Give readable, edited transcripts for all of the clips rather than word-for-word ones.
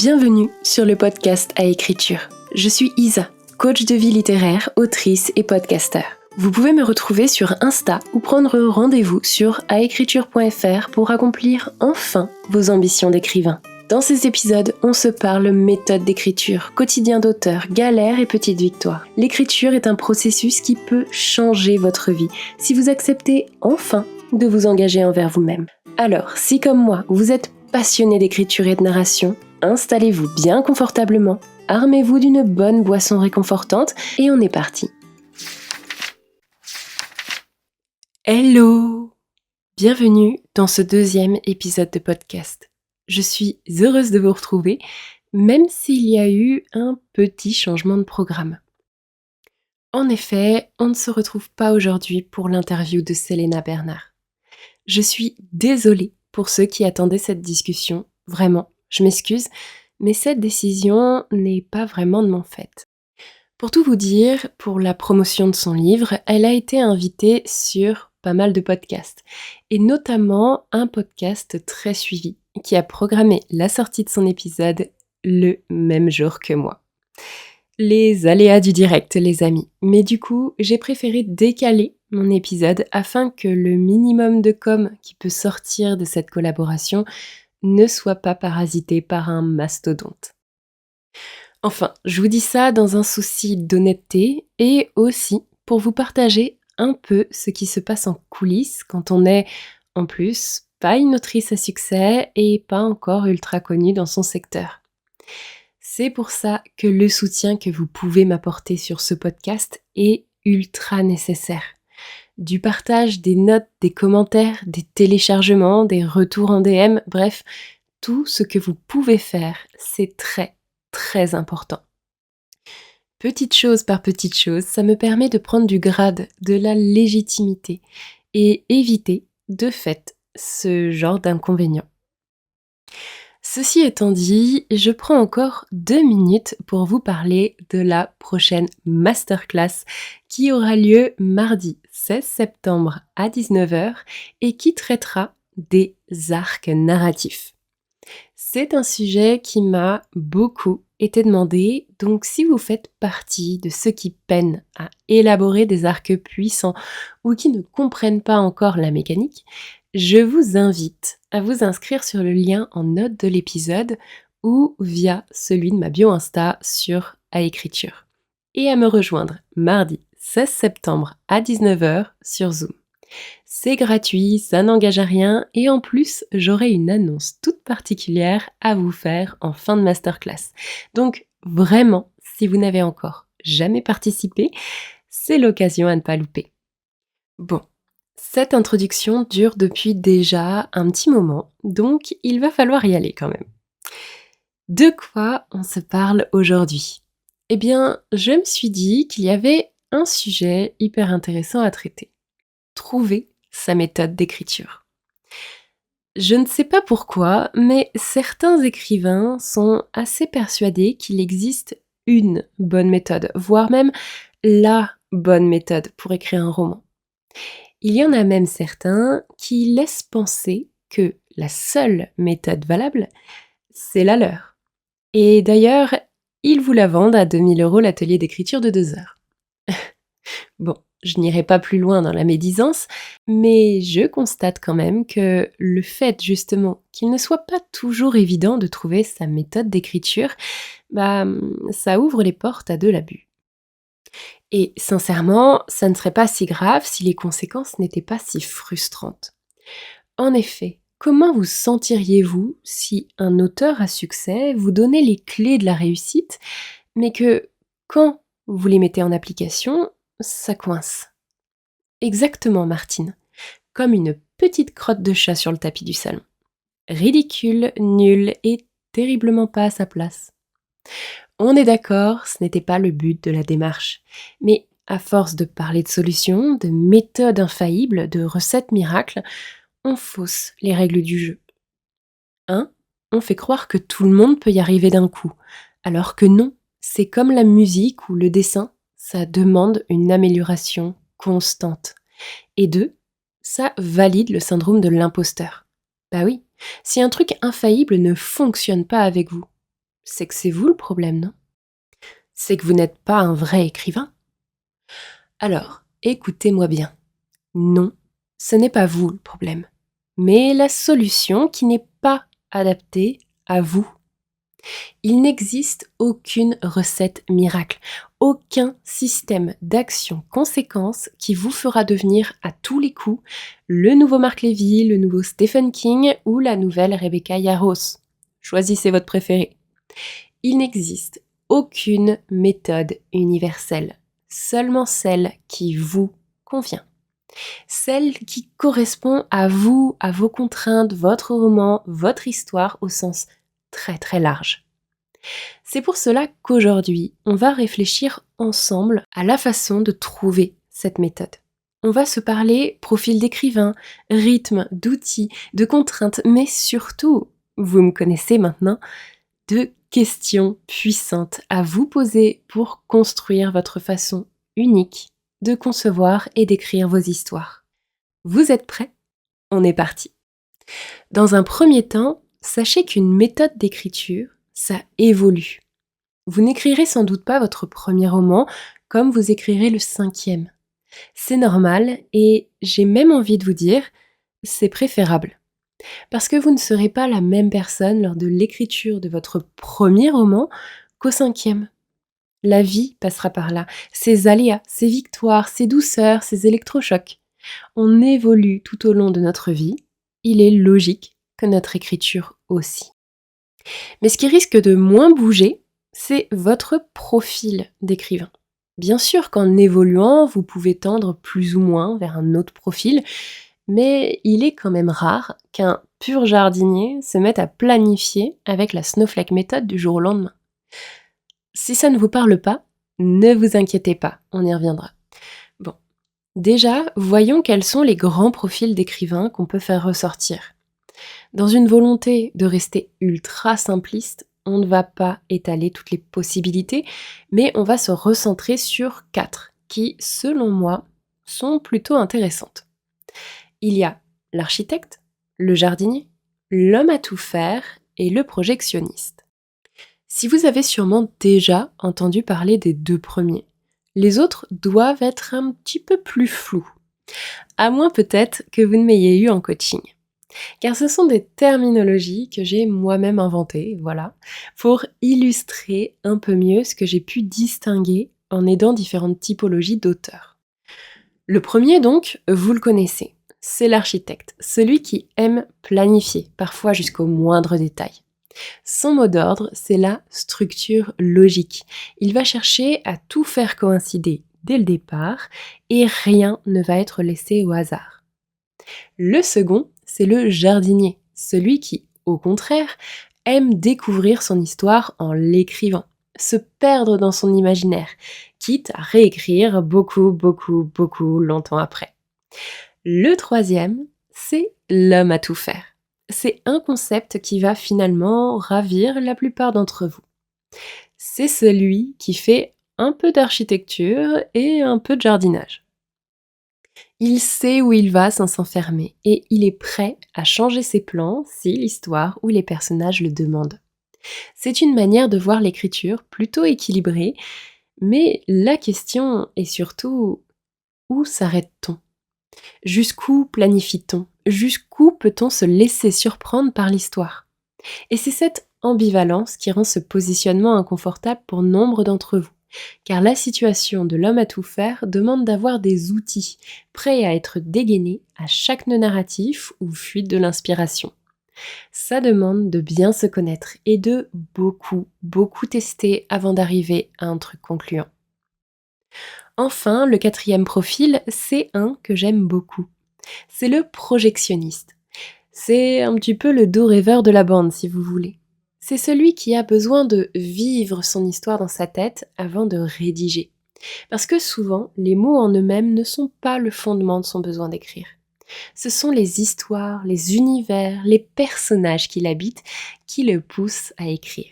Bienvenue sur le podcast à écriture. Je suis Isa, coach de vie littéraire, autrice et podcasteur. Vous pouvez me retrouver sur Insta ou prendre rendez-vous sur aécriture.fr pour accomplir enfin vos ambitions d'écrivain. Dans ces épisodes, on se parle méthode d'écriture, quotidien d'auteur, galères et petites victoires. L'écriture est un processus qui peut changer votre vie si vous acceptez enfin de vous engager envers vous-même. Alors, si comme moi, vous êtes passionné d'écriture et de narration, installez-vous bien confortablement, armez-vous d'une bonne boisson réconfortante et on est parti. Hello! Bienvenue dans ce deuxième épisode de podcast. Je suis heureuse de vous retrouver, même s'il y a eu un petit changement de programme. En effet, on ne se retrouve pas aujourd'hui pour l'interview de Selena Bernard. Je suis désolée pour ceux qui attendaient cette discussion, vraiment, je m'excuse, mais cette décision n'est pas vraiment de mon fait. Pour tout vous dire, pour la promotion de son livre, elle a été invitée sur pas mal de podcasts, et notamment un podcast très suivi, qui a programmé la sortie de son épisode le même jour que moi. Les aléas du direct, les amis. Mais du coup, j'ai préféré décaler mon épisode afin que le minimum de com qui peut sortir de cette collaboration ne soit pas parasité par un mastodonte. Enfin, je vous dis ça dans un souci d'honnêteté et aussi pour vous partager un peu ce qui se passe en coulisses quand on est, en plus, pas une autrice à succès et pas encore ultra connue dans son secteur. C'est pour ça que le soutien que vous pouvez m'apporter sur ce podcast est ultra nécessaire. Du partage, des notes, des commentaires, des téléchargements, des retours en DM, bref, tout ce que vous pouvez faire, c'est très, très important. Petite chose par petite chose, ça me permet de prendre du grade, de la légitimité et éviter, de fait, ce genre d'inconvénients. Ceci étant dit, je prends encore 2 minutes pour vous parler de la prochaine masterclass qui aura lieu mardi 16 septembre à 19h et qui traitera des arcs narratifs. C'est un sujet qui m'a beaucoup été demandé, donc si vous faites partie de ceux qui peinent à élaborer des arcs puissants ou qui ne comprennent pas encore la mécanique, je vous invite à vous inscrire sur le lien en note de l'épisode ou via celui de ma bio Insta sur aécriture et à me rejoindre mardi 16 septembre à 19h sur Zoom. C'est gratuit, ça n'engage à rien et en plus, j'aurai une annonce toute particulière à vous faire en fin de masterclass. Donc vraiment, si vous n'avez encore jamais participé, c'est l'occasion à ne pas louper. Bon, cette introduction dure depuis déjà un petit moment, donc il va falloir y aller quand même. De quoi on se parle aujourd'hui ? Eh bien, je me suis dit qu'il y avait un sujet hyper intéressant à traiter. Trouver sa méthode d'écriture. Je ne sais pas pourquoi, mais certains écrivains sont assez persuadés qu'il existe une bonne méthode, voire même la bonne méthode pour écrire un roman. Il y en a même certains qui laissent penser que la seule méthode valable, c'est la leur. Et d'ailleurs, ils vous la vendent à 2 000 € l'atelier d'écriture de 2 heures. Bon, je n'irai pas plus loin dans la médisance, mais je constate quand même que le fait justement qu'il ne soit pas toujours évident de trouver sa méthode d'écriture, ça ouvre les portes à de l'abus. Et sincèrement, ça ne serait pas si grave si les conséquences n'étaient pas si frustrantes. En effet, comment vous sentiriez-vous si un auteur à succès vous donnait les clés de la réussite, mais que quand vous les mettez en application, ça coince? Exactement, Martine, comme une petite crotte de chat sur le tapis du salon. Ridicule, nul et terriblement pas à sa place. On est d'accord, ce n'était pas le but de la démarche. Mais à force de parler de solutions, de méthodes infaillibles, de recettes miracles, on fausse les règles du jeu. On fait croire que tout le monde peut y arriver d'un coup, alors que non, c'est comme la musique ou le dessin, ça demande une amélioration constante. Et 2, ça valide le syndrome de l'imposteur. Bah oui, si un truc infaillible ne fonctionne pas avec vous, C'est que c'est vous le problème, non? C'est que vous n'êtes pas un vrai écrivain? Alors, écoutez-moi bien. Non, ce n'est pas vous le problème, mais la solution qui n'est pas adaptée à vous. Il n'existe aucune recette miracle, aucun système d'action-conséquence qui vous fera devenir à tous les coups le nouveau Marc Levy, le nouveau Stephen King ou la nouvelle Rebecca Yarros. Choisissez votre préféré. Il n'existe aucune méthode universelle, seulement celle qui vous convient. Celle qui correspond à vous, à vos contraintes, votre roman, votre histoire au sens très très large. C'est pour cela qu'aujourd'hui, on va réfléchir ensemble à la façon de trouver cette méthode. On va se parler profil d'écrivain, rythme, d'outils, de contraintes, mais surtout, vous me connaissez maintenant, de questions puissantes à vous poser pour construire votre façon unique de concevoir et d'écrire vos histoires. Vous êtes prêts? On est parti. Dans un premier temps, sachez qu'une méthode d'écriture, ça évolue. Vous n'écrirez sans doute pas votre premier roman comme vous écrirez le 5e. C'est normal et j'ai même envie de vous dire, c'est préférable. Parce que vous ne serez pas la même personne lors de l'écriture de votre premier roman qu'au 5e. La vie passera par là, ses aléas, ses victoires, ses douceurs, ses électrochocs. On évolue tout au long de notre vie, il est logique que notre écriture aussi. Mais ce qui risque de moins bouger, c'est votre profil d'écrivain. Bien sûr qu'en évoluant, vous pouvez tendre plus ou moins vers un autre profil, mais il est quand même rare qu'un pur jardinier se mette à planifier avec la Snowflake méthode du jour au lendemain. Si ça ne vous parle pas, ne vous inquiétez pas, on y reviendra. Bon, déjà, voyons quels sont les grands profils d'écrivains qu'on peut faire ressortir. Dans une volonté de rester ultra simpliste, on ne va pas étaler toutes les possibilités, mais on va se recentrer sur 4 qui, selon moi, sont plutôt intéressantes. Il y a l'architecte, le jardinier, l'homme à tout faire et le projectionniste. Si vous avez sûrement déjà entendu parler des 2 premiers, les autres doivent être un petit peu plus flous, à moins peut-être que vous ne m'ayez eu en coaching. Car ce sont des terminologies que j'ai moi-même inventées, voilà, pour illustrer un peu mieux ce que j'ai pu distinguer en aidant différentes typologies d'auteurs. Le premier donc, vous le connaissez, c'est l'architecte, celui qui aime planifier, parfois jusqu'au moindre détail. Son mot d'ordre, c'est la structure logique. Il va chercher à tout faire coïncider dès le départ et rien ne va être laissé au hasard. Le second, c'est le jardinier, celui qui, au contraire, aime découvrir son histoire en l'écrivant, se perdre dans son imaginaire, quitte à réécrire beaucoup longtemps après. Le troisième, c'est l'homme à tout faire. C'est un concept qui va finalement ravir la plupart d'entre vous. C'est celui qui fait un peu d'architecture et un peu de jardinage. Il sait où il va sans s'enfermer et il est prêt à changer ses plans si l'histoire ou les personnages le demandent. C'est une manière de voir l'écriture plutôt équilibrée, mais la question est surtout où s'arrête-t-on? Jusqu'où planifie-t-on? Jusqu'où peut-on se laisser surprendre par l'histoire? Et c'est cette ambivalence qui rend ce positionnement inconfortable pour nombre d'entre vous. Car la situation de l'homme à tout faire demande d'avoir des outils prêts à être dégainés à chaque nœud narratif ou fuite de l'inspiration. Ça demande de bien se connaître et de beaucoup tester avant d'arriver à un truc concluant. Enfin, le quatrième profil, c'est un que j'aime beaucoup. C'est le projectionniste. C'est un petit peu le doux rêveur de la bande, si vous voulez. C'est celui qui a besoin de vivre son histoire dans sa tête avant de rédiger. Parce que souvent, les mots en eux-mêmes ne sont pas le fondement de son besoin d'écrire. Ce sont les histoires, les univers, les personnages qui l'habitent qui le poussent à écrire.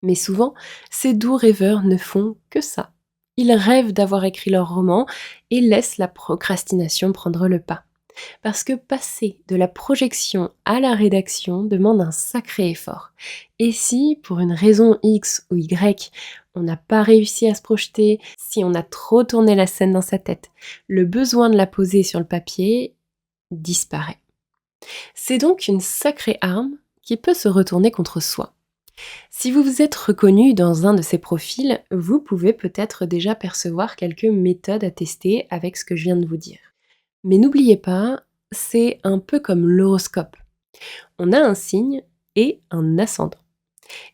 Mais souvent, ces doux rêveurs ne font que ça. Ils rêvent d'avoir écrit leur roman et laissent la procrastination prendre le pas. Parce que passer de la projection à la rédaction demande un sacré effort. Et si, pour une raison X ou Y, on n'a pas réussi à se projeter, si on a trop tourné la scène dans sa tête, le besoin de la poser sur le papier disparaît. C'est donc une sacrée arme qui peut se retourner contre soi. Si vous vous êtes reconnu dans un de ces profils, vous pouvez peut-être déjà percevoir quelques méthodes à tester avec ce que je viens de vous dire. Mais n'oubliez pas, c'est un peu comme l'horoscope. On a un signe et un ascendant.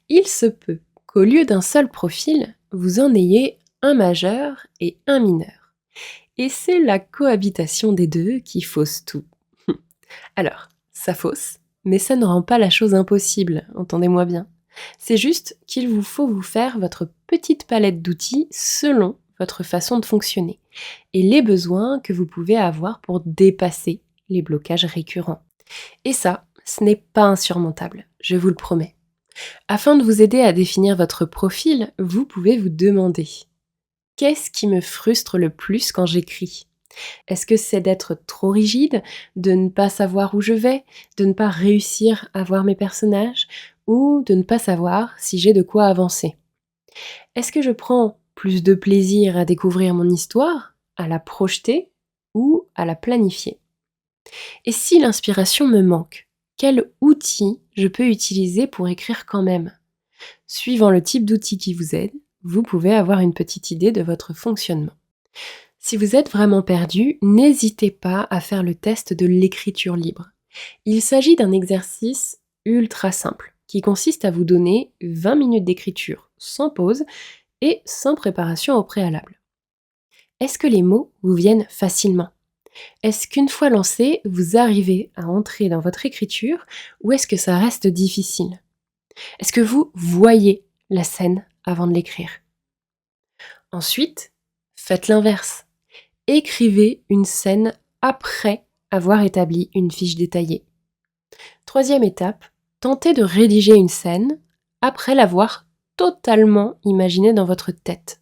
Il se peut qu'au lieu d'un seul profil, vous en ayez un majeur et un mineur. Et c'est la cohabitation des deux qui fausse tout. Alors, ça fausse, mais ça ne rend pas la chose impossible, entendez-moi bien. C'est juste qu'il vous faut vous faire votre petite palette d'outils selon votre façon de fonctionner et les besoins que vous pouvez avoir pour dépasser les blocages récurrents. Et ça, ce n'est pas insurmontable, je vous le promets. Afin de vous aider à définir votre profil, vous pouvez vous demander: qu'est-ce qui me frustre le plus quand j'écris ? Est-ce que c'est d'être trop rigide, de ne pas savoir où je vais, de ne pas réussir à voir mes personnages, ou de ne pas savoir si j'ai de quoi avancer ? Est-ce que je prends plus de plaisir à découvrir mon histoire, à la projeter ou à la planifier ? Et si l'inspiration me manque, quel outil je peux utiliser pour écrire quand même ? Suivant le type d'outil qui vous aide, vous pouvez avoir une petite idée de votre fonctionnement. Si vous êtes vraiment perdu, n'hésitez pas à faire le test de l'écriture libre. Il s'agit d'un exercice ultra simple qui consiste à vous donner 20 minutes d'écriture sans pause et sans préparation au préalable. Est-ce que les mots vous viennent facilement ? Est-ce qu'une fois lancé, vous arrivez à entrer dans votre écriture ou est-ce que ça reste difficile ? Est-ce que vous voyez la scène avant de l'écrire ? Ensuite, faites l'inverse. Écrivez une scène après avoir établi une fiche détaillée. Troisième étape, tentez de rédiger une scène après l'avoir totalement imaginée dans votre tête.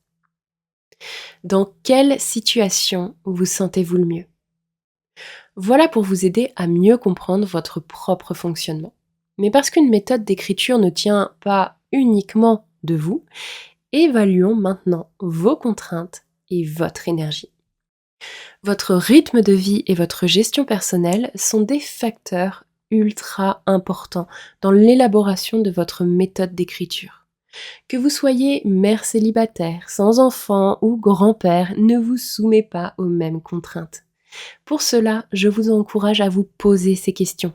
Dans quelle situation vous sentez-vous le mieux ? Voilà pour vous aider à mieux comprendre votre propre fonctionnement. Mais parce qu'une méthode d'écriture ne tient pas uniquement de vous, évaluons maintenant vos contraintes et votre énergie. Votre rythme de vie et votre gestion personnelle sont des facteurs ultra importants dans l'élaboration de votre méthode d'écriture. Que vous soyez mère célibataire, sans enfant ou grand-père, ne vous soumet pas aux mêmes contraintes. Pour cela, je vous encourage à vous poser ces questions.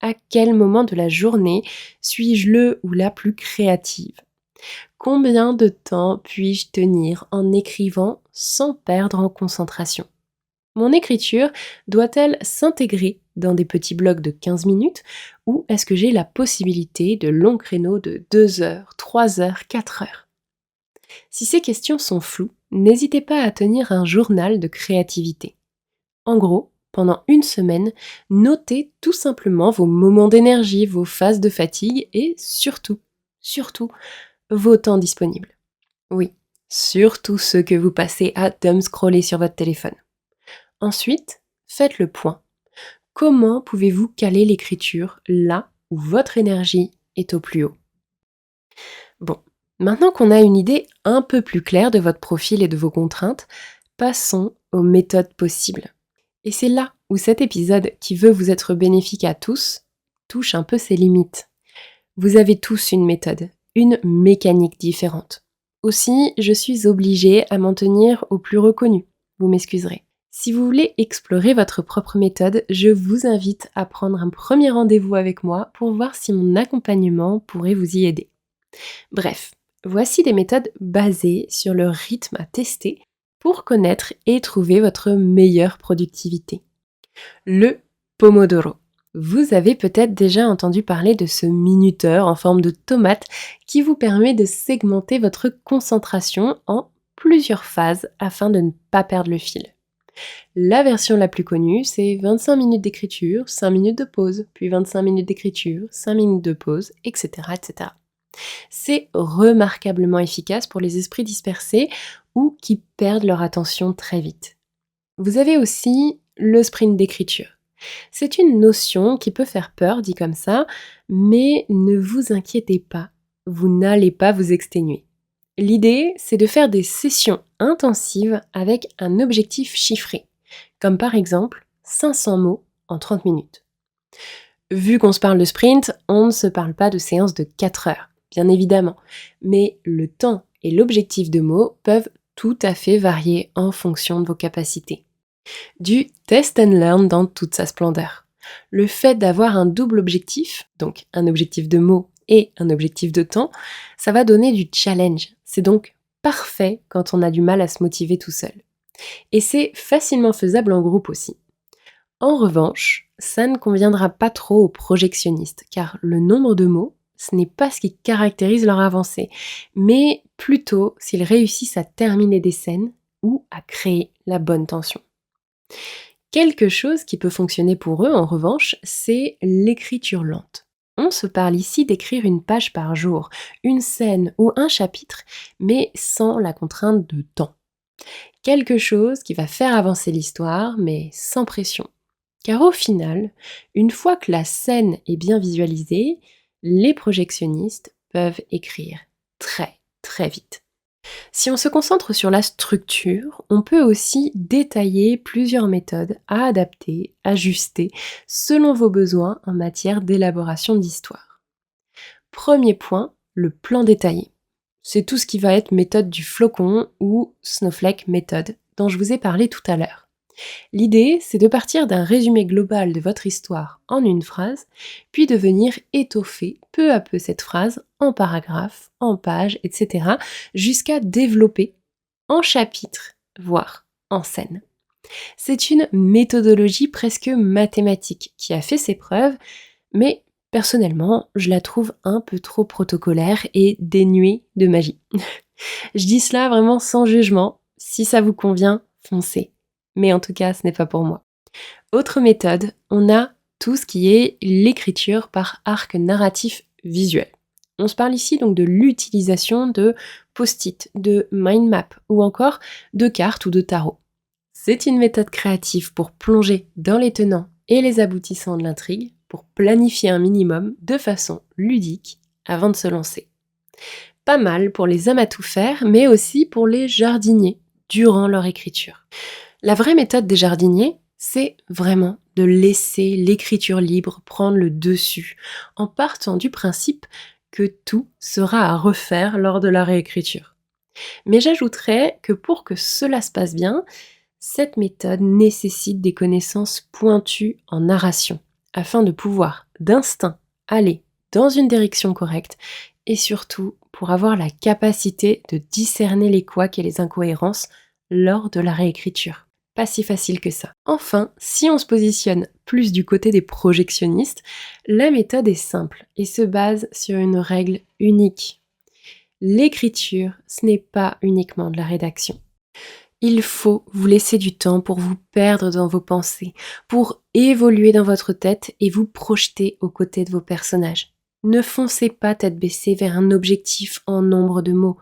À quel moment de la journée suis-je le ou la plus créative ? Combien de temps puis-je tenir en écrivant sans perdre en concentration ? Mon écriture doit-elle s'intégrer dans des petits blocs de 15 minutes ou est-ce que j'ai la possibilité de longs créneaux de 2 heures, 3 heures, 4 heures ? Si ces questions sont floues, n'hésitez pas à tenir un journal de créativité. En gros, pendant une semaine, notez tout simplement vos moments d'énergie, vos phases de fatigue et surtout, vos temps disponibles. Oui, surtout ceux que vous passez à scroller sur votre téléphone. Ensuite, faites le point. Comment pouvez-vous caler l'écriture là où votre énergie est au plus haut ? Bon, maintenant qu'on a une idée un peu plus claire de votre profil et de vos contraintes, passons aux méthodes possibles. Et c'est là où cet épisode, qui veut vous être bénéfique à tous, touche un peu ses limites. Vous avez tous une méthode, une mécanique différente. Aussi, je suis obligée à m'en tenir au plus reconnu. Vous m'excuserez. Si vous voulez explorer votre propre méthode, je vous invite à prendre un premier rendez-vous avec moi pour voir si mon accompagnement pourrait vous y aider. Bref, voici des méthodes basées sur le rythme à tester pour connaître et trouver votre meilleure productivité. Le Pomodoro. Vous avez peut-être déjà entendu parler de ce minuteur en forme de tomate qui vous permet de segmenter votre concentration en plusieurs phases afin de ne pas perdre le fil. La version la plus connue, c'est 25 minutes d'écriture, 5 minutes de pause, puis 25 minutes d'écriture, 5 minutes de pause, etc., etc. C'est remarquablement efficace pour les esprits dispersés ou qui perdent leur attention très vite. Vous avez aussi le sprint d'écriture. C'est une notion qui peut faire peur, dit comme ça, mais ne vous inquiétez pas, vous n'allez pas vous exténuer. L'idée, c'est de faire des sessions intensives avec un objectif chiffré, comme par exemple 500 mots en 30 minutes. Vu qu'on se parle de sprint, on ne se parle pas de séance de 4 heures, bien évidemment, mais le temps et l'objectif de mots peuvent tout à fait varier en fonction de vos capacités. Du test and learn dans toute sa splendeur. Le fait d'avoir un double objectif, donc un objectif de mots et un objectif de temps, ça va donner du challenge. C'est donc parfait quand on a du mal à se motiver tout seul. Et c'est facilement faisable en groupe aussi. En revanche, ça ne conviendra pas trop aux projectionnistes, car le nombre de mots, ce n'est pas ce qui caractérise leur avancée, mais plutôt s'ils réussissent à terminer des scènes ou à créer la bonne tension. Quelque chose qui peut fonctionner pour eux, en revanche, c'est l'écriture lente. On se parle ici d'écrire une page par jour, une scène ou un chapitre, mais sans la contrainte de temps. Quelque chose qui va faire avancer l'histoire, mais sans pression. Car au final, une fois que la scène est bien visualisée, les projectionnistes peuvent écrire très très vite. Si on se concentre sur la structure, on peut aussi détailler plusieurs méthodes à adapter, ajuster, selon vos besoins en matière d'élaboration d'histoire. Premier point, le plan détaillé. C'est tout ce qui va être méthode du flocon ou Snowflake méthode dont je vous ai parlé tout à l'heure. L'idée, c'est de partir d'un résumé global de votre histoire en une phrase, puis de venir étoffer peu à peu cette phrase en paragraphes, en pages, etc., jusqu'à développer en chapitres, voire en scènes. C'est une méthodologie presque mathématique qui a fait ses preuves, mais personnellement, je la trouve un peu trop protocolaire et dénuée de magie. Je dis cela vraiment sans jugement. Si ça vous convient, foncez. Mais en tout cas, ce n'est pas pour moi. Autre méthode, on a tout ce qui est l'écriture par arc narratif visuel. On se parle ici donc de l'utilisation de post-it, de mind map ou encore de cartes ou de tarot. C'est une méthode créative pour plonger dans les tenants et les aboutissants de l'intrigue, pour planifier un minimum de façon ludique avant de se lancer. Pas mal pour les hommes à tout faire, mais aussi pour les jardiniers durant leur écriture. La vraie méthode des jardiniers, c'est vraiment de laisser l'écriture libre prendre le dessus, en partant du principe que tout sera à refaire lors de la réécriture. Mais j'ajouterais que pour que cela se passe bien, cette méthode nécessite des connaissances pointues en narration, afin de pouvoir d'instinct aller dans une direction correcte et surtout pour avoir la capacité de discerner les couacs et les incohérences lors de la réécriture. Pas si facile que ça. Enfin, si on se positionne plus du côté des projectionnistes, la méthode est simple et se base sur une règle unique. L'écriture, ce n'est pas uniquement de la rédaction. Il faut vous laisser du temps pour vous perdre dans vos pensées, pour évoluer dans votre tête et vous projeter aux côtés de vos personnages. Ne foncez pas tête baissée vers un objectif en nombre de mots.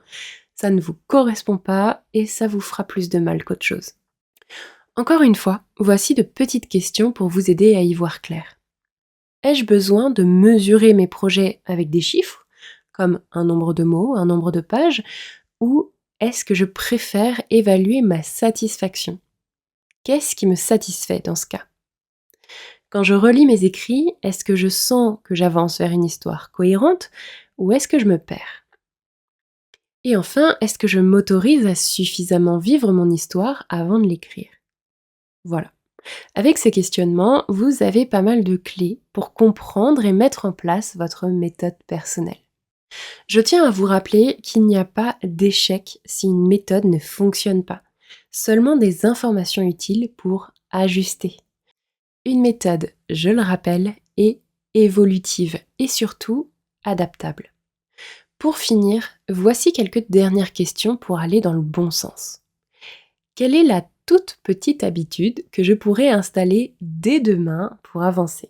Ça ne vous correspond pas et ça vous fera plus de mal qu'autre chose. Encore une fois, voici de petites questions pour vous aider à y voir clair. Ai-je besoin de mesurer mes projets avec des chiffres, comme un nombre de mots, un nombre de pages, ou est-ce que je préfère évaluer ma satisfaction? Qu'est-ce qui me satisfait dans ce cas? Quand je relis mes écrits, est-ce que je sens que j'avance vers une histoire cohérente ou est-ce que je me perds? Et enfin, est-ce que je m'autorise à suffisamment vivre mon histoire avant de l'écrire? Voilà. Avec ces questionnements, vous avez pas mal de clés pour comprendre et mettre en place votre méthode personnelle. Je tiens à vous rappeler qu'il n'y a pas d'échec si une méthode ne fonctionne pas, seulement des informations utiles pour ajuster. Une méthode, je le rappelle, est évolutive et surtout adaptable. Pour finir, voici quelques dernières questions pour aller dans le bon sens. Quelle est la toute petite habitude que je pourrais installer dès demain pour avancer?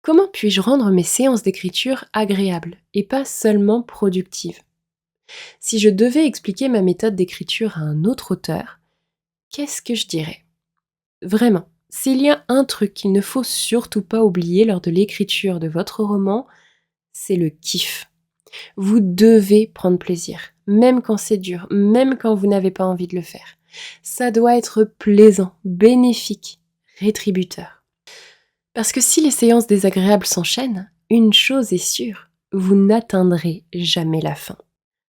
Comment puis-je rendre mes séances d'écriture agréables et pas seulement productives? Si je devais expliquer ma méthode d'écriture à un autre auteur, qu'est-ce que je dirais? Vraiment, s'il y a un truc qu'il ne faut surtout pas oublier lors de l'écriture de votre roman, c'est le kiff. Vous devez prendre plaisir, même quand c'est dur, même quand vous n'avez pas envie de le faire. Ça doit être plaisant, bénéfique, rétributeur. Parce que si les séances désagréables s'enchaînent, une chose est sûre, vous n'atteindrez jamais la fin.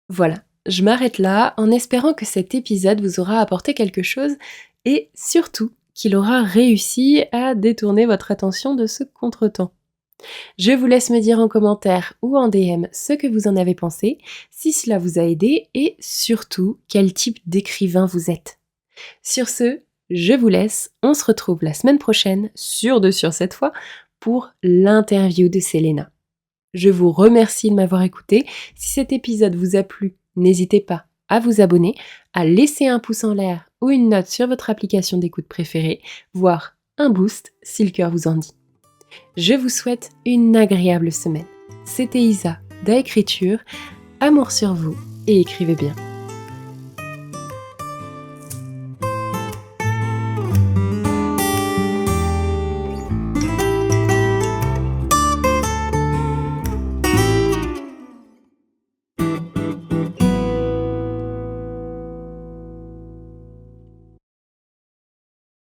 Voilà, je m'arrête là en espérant que cet épisode vous aura apporté quelque chose et surtout qu'il aura réussi à détourner votre attention de ce contretemps. Je vous laisse me dire en commentaire ou en DM ce que vous en avez pensé, si cela vous a aidé et surtout quel type d'écrivain vous êtes. Sur ce, je vous laisse, on se retrouve la semaine prochaine, sûr cette fois, pour l'interview de Selena. Je vous remercie de m'avoir écouté. Si cet épisode vous a plu, n'hésitez pas à vous abonner, à laisser un pouce en l'air ou une note sur votre application d'écoute préférée, voire un boost si le cœur vous en dit. Je vous souhaite une agréable semaine. C'était Isa d'Aécriture. Amour sur vous et écrivez bien.